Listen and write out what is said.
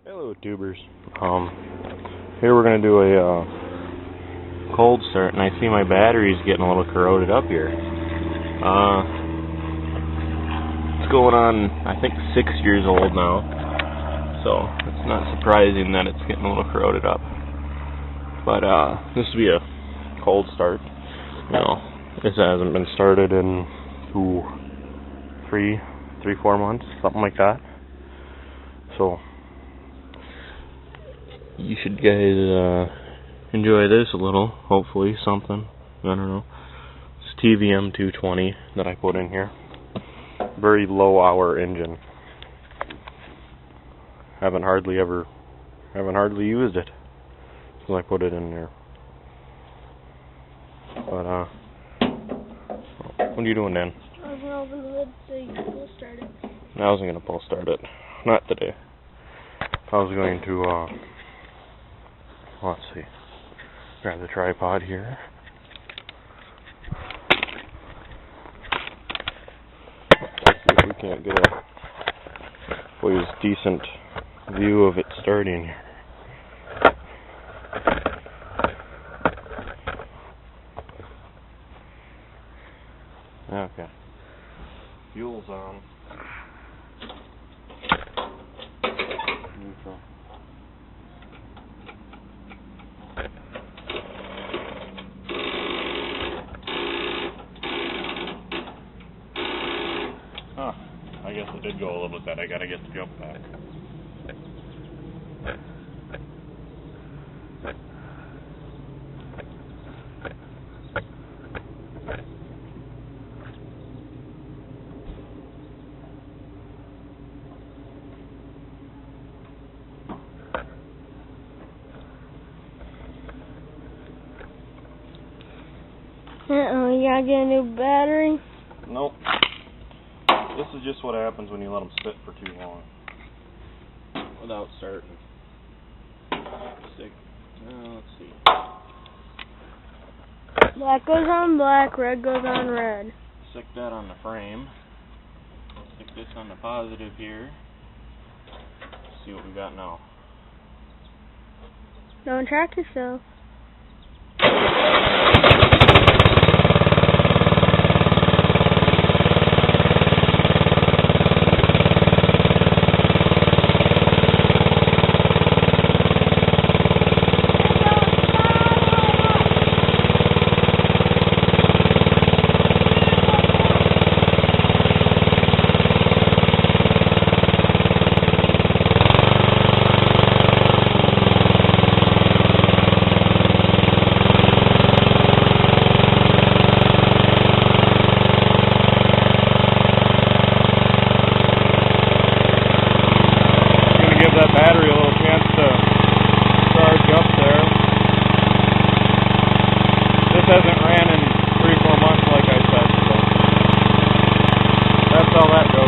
Hello tubers. Here we're going to do a cold start, and I see my battery's getting a little corroded up here. It's going on, I think, 6 years old now, so it's not surprising that it's getting a little corroded up. But this will be a cold start. You know, this hasn't been started in 3-4 months, something like that. So you should guys enjoy this a little, hopefully, something, I don't know. It's TVM 220 that I put in here. Very low hour engine. Haven't hardly used it since I put it in there. But what are you doing, Dan? I was going to open the lid so you could pull start it. I wasn't going to pull start it. Not today. I was going to let's see, grab the tripod here. Let's see if we can't get a decent view of it starting here. Okay. Fuel's on. Neutral. Huh. I guess it did go a little bit that I gotta get the jump back. You gotta get a new battery? Nope. This is just what happens when you let them sit for too long without starting. Let's see. Black goes on black, red goes on red. Stick that on the frame. Stick this on the positive here. Let's see what we got now. Don't track yourself. That battery a little chance to charge up there. This hasn't ran in 3-4 months like I said, so that's how that goes.